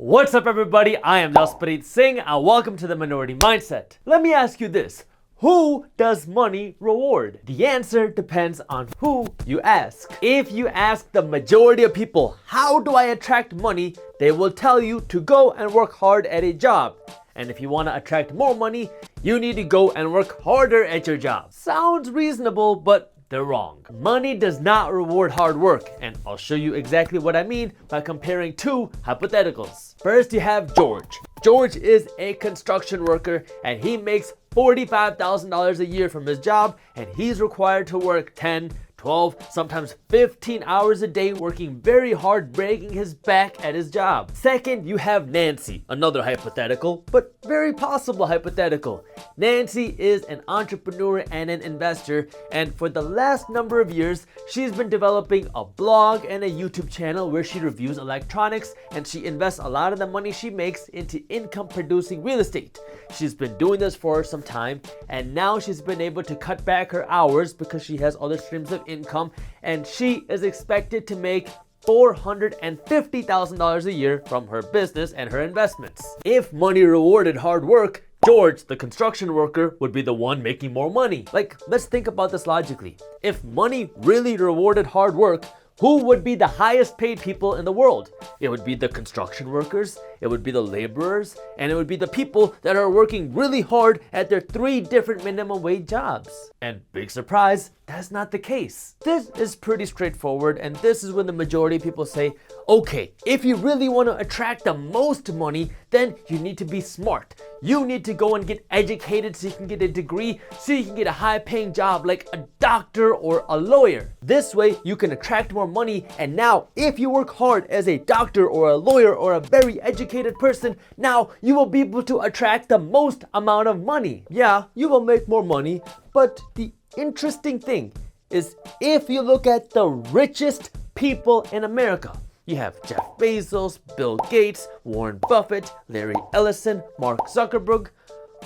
What's up everybody, I am Jaspreet Singh and welcome to the Minority Mindset. Let me ask you this, who does money reward? The answer depends on who you ask. If you ask the majority of people, how do I attract money? They will tell you to go and work hard at a job. And if you want to attract more money, you need to go and work harder at your job. Sounds reasonable, but they're wrong. Money does not reward hard work, and I'll show you exactly what I mean by comparing two hypotheticals. First, you have George. George is a construction worker and he makes $45,000 a year from his job, and he's required to work 10, 12, sometimes 15 hours a day working very hard, breaking his back at his job. Second, you have Nancy, another hypothetical, but very possible hypothetical. Nancy is an entrepreneur and an investor, and for the last number of years, she's been developing a blog and a YouTube channel where she reviews electronics, and she invests a lot of the money she makes into income-producing real estate. She's been doing this for some time, and now she's been able to cut back her hours because she has other streams of income, and she is expected to make $450,000 a year from her business and her investments. If money rewarded hard work, George, the construction worker, would be the one making more money. Like, let's think about this logically. If money really rewarded hard work, who would be the highest paid people in the world? It would be the construction workers, it would be the laborers, and it would be the people that are working really hard at their 3 different minimum wage jobs. And big surprise, that's not the case. This is pretty straightforward, and this is when the majority of people say, okay, if you really want to attract the most money, then you need to be smart. You need to go and get educated so you can get a degree, so you can get a high-paying job like a doctor or a lawyer. This way, you can attract more money, and now, if you work hard as a doctor or a lawyer or a very educated person, now you will be able to attract the most amount of money. Yeah, you will make more money, but the interesting thing is if you look at the richest people in America, you have Jeff Bezos, Bill Gates, Warren Buffett, Larry Ellison, Mark Zuckerberg.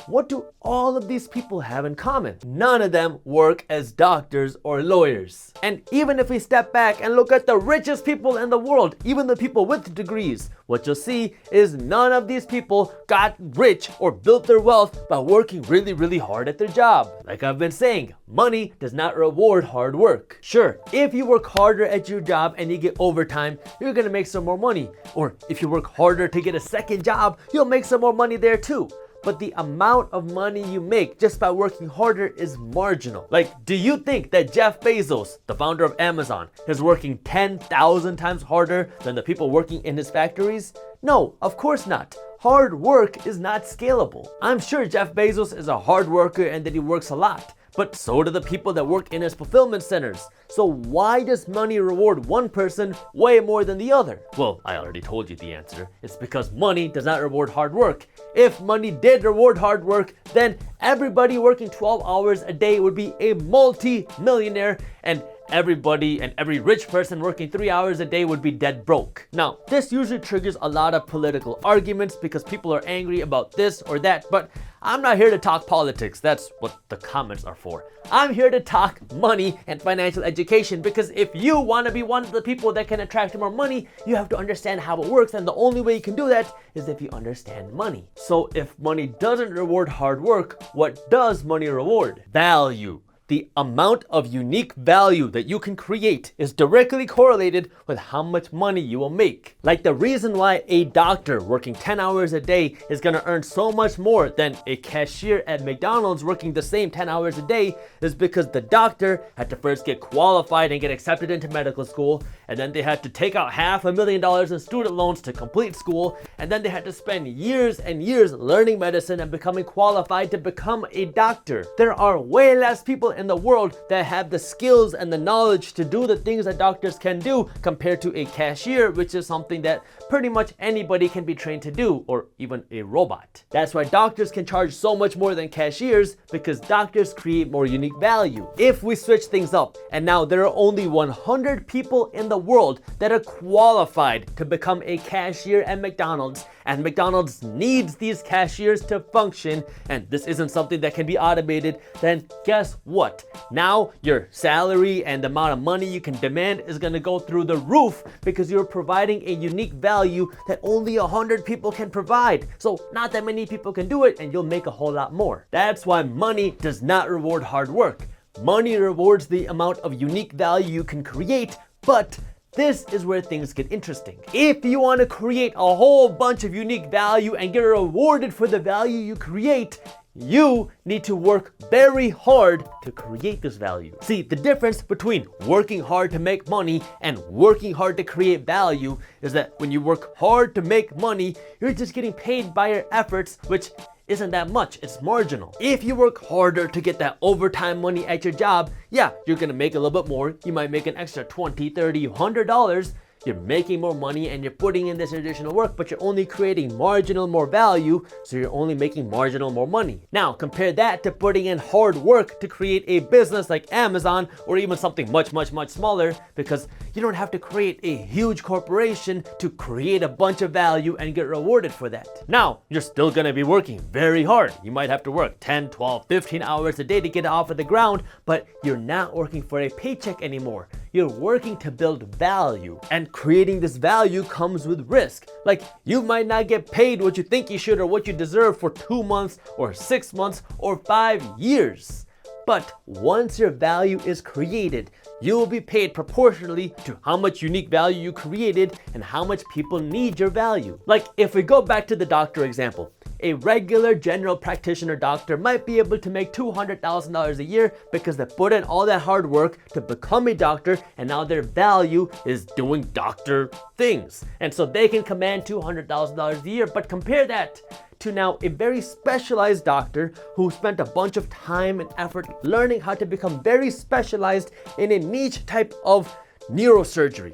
What do all of these people have in common? None of them work as doctors or lawyers. And even if we step back and look at the richest people in the world, even the people with degrees, what you'll see is none of these people got rich or built their wealth by working really hard at their job. Like I've been saying, money does not reward hard work. Sure, if you work harder at your job and you get overtime, you're gonna make some more money. Or if you work harder to get a second job, you'll make some more money there too. But the amount of money you make just by working harder is marginal. Like, do you think that Jeff Bezos, the founder of Amazon, is working 10,000 times harder than the people working in his factories? No, of course not. Hard work is not scalable. I'm sure Jeff Bezos is a hard worker and that he works a lot, but so do the people that work in his fulfillment centers. So why does money reward one person way more than the other? Well, I already told you the answer. It's because money does not reward hard work. If money did reward hard work, then everybody working 12 hours a day would be a multi-millionaire, and everybody and every rich person working 3 hours a day would be dead broke. Now, this usually triggers a lot of political arguments because people are angry about this or that, but I'm not here to talk politics. That's what the comments are for. I'm here to talk money and financial education, because if you want to be one of the people that can attract more money, you have to understand how it works, and the only way you can do that is if you understand money. So if money doesn't reward hard work, what does money reward? Value. The amount of unique value that you can create is directly correlated with how much money you will make. Like the reason why a doctor working 10 hours a day is gonna earn so much more than a cashier at McDonald's working the same 10 hours a day is because the doctor had to first get qualified and get accepted into medical school, and then they had to take out $500,000 in student loans to complete school, and then they had to spend years and years learning medicine and becoming qualified to become a doctor. There are way less people in the world that have the skills and the knowledge to do the things that doctors can do compared to a cashier, which is something that pretty much anybody can be trained to do, or even a robot. That's why doctors can charge so much more than cashiers, because doctors create more unique value. If we switch things up, and now there are only 100 people in the world that are qualified to become a cashier at McDonald's, and McDonald's needs these cashiers to function, and this isn't something that can be automated, then guess what? Now your salary and the amount of money you can demand is going to go through the roof because you're providing a unique value that only 100 people can provide. So not that many people can do it, and you'll make a whole lot more. That's why money does not reward hard work. Money rewards the amount of unique value you can create, but this is where things get interesting. If you want to create a whole bunch of unique value and get rewarded for the value you create, you need to work very hard to create this value. See, the difference between working hard to make money and working hard to create value is that when you work hard to make money, you're just getting paid by your efforts, which isn't that much, it's marginal. If you work harder to get that overtime money at your job, yeah, you're gonna make a little bit more. You might make an extra $20, $30, $100. You're making more money and you're putting in this additional work, but you're only creating marginal more value, so you're only making marginal more money. Now, compare that to putting in hard work to create a business like Amazon or even something much smaller, because you don't have to create a huge corporation to create a bunch of value and get rewarded for that. Now, you're still gonna be working very hard. You might have to work 10, 12, 15 hours a day to get it off of the ground, but you're not working for a paycheck anymore. You're working to build value, and creating this value comes with risk. Like, you might not get paid what you think you should or what you deserve for 2 months or 6 months or 5 years. But once your value is created, you will be paid proportionally to how much unique value you created and how much people need your value. Like, if we go back to the doctor example, a regular general practitioner doctor might be able to make $200,000 a year because they put in all that hard work to become a doctor, and now their value is doing doctor things. And so they can command $200,000 a year, but compare that to now a very specialized doctor who spent a bunch of time and effort learning how to become very specialized in a niche type of neurosurgery.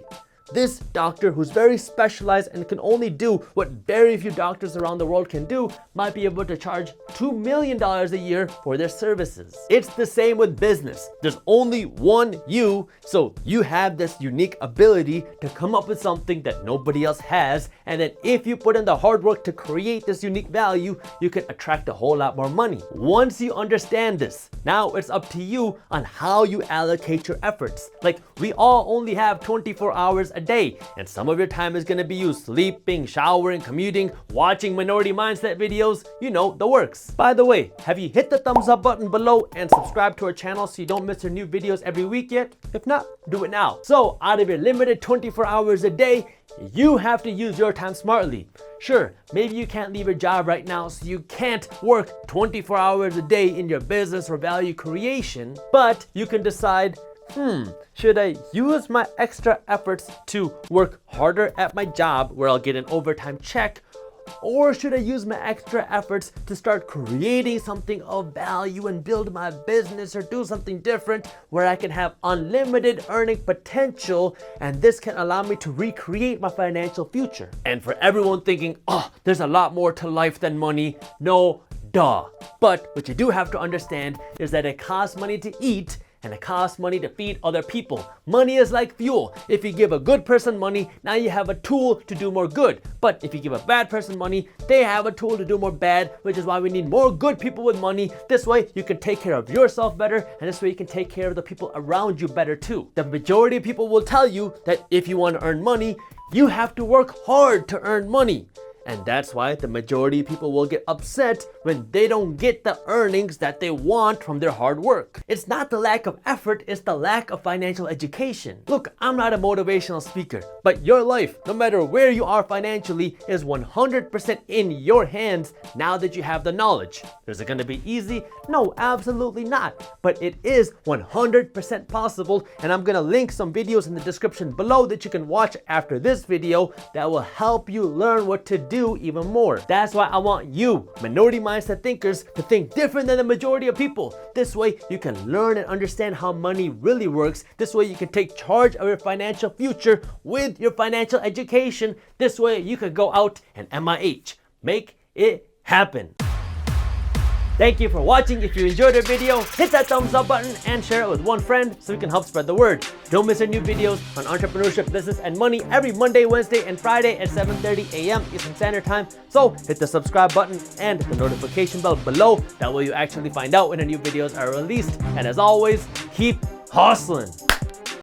This doctor, who's very specialized and can only do what very few doctors around the world can do, might be able to charge $2 million a year for their services. It's the same with business. There's only one you, so you have this unique ability to come up with something that nobody else has, and then if you put in the hard work to create this unique value, you can attract a whole lot more money. Once you understand this, now it's up to you on how you allocate your efforts. Like, we all only have 24 hours a day, and some of your time is going to be used sleeping, showering, commuting, watching minority mindset videos, you know, the works. By the way, have you hit the thumbs up button below and subscribe to our channel so you don't miss our new videos every week yet? If not, do it now. So out of your limited 24 hours a day, you have to use your time smartly. Sure, maybe you can't leave your job right now, so you can't work 24 hours a day in your business or value creation, but you can decide, should I use my extra efforts to work harder at my job where I'll get an overtime check, or should I use my extra efforts to start creating something of value and build my business or do something different where I can have unlimited earning potential, and this can allow me to recreate my financial future? And for everyone thinking, oh, there's a lot more to life than money, no, duh. But what you do have to understand is that it costs money to eat, and it costs money to feed other people. Money is like fuel. If you give a good person money, now you have a tool to do more good. But if you give a bad person money, they have a tool to do more bad, which is why we need more good people with money. This way you can take care of yourself better, and this way you can take care of the people around you better too. The majority of people will tell you that if you want to earn money, you have to work hard to earn money. And that's why the majority of people will get upset when they don't get the earnings that they want from their hard work. It's not the lack of effort, it's the lack of financial education. Look, I'm not a motivational speaker, but your life, no matter where you are financially, is 100% in your hands now that you have the knowledge. Is it going to be easy? No, absolutely not. But it is 100% possible, and I'm going to link some videos in the description below that you can watch after this video that will help you learn what to do even more. That's why I want you, minority mindset thinkers, to think different than the majority of people. This way you can learn and understand how money really works. This way you can take charge of your financial future with your financial education. This way you can go out and MIH. Make it happen. Thank you for watching. If you enjoyed our video, hit that thumbs up button and share it with one friend so we can help spread the word. Don't miss our new videos on entrepreneurship, business, and money every Monday, Wednesday, and Friday at 7:30 a.m. Eastern Standard Time. So hit the subscribe button and the notification bell below. That way you actually find out when our new videos are released. And as always, keep hustling.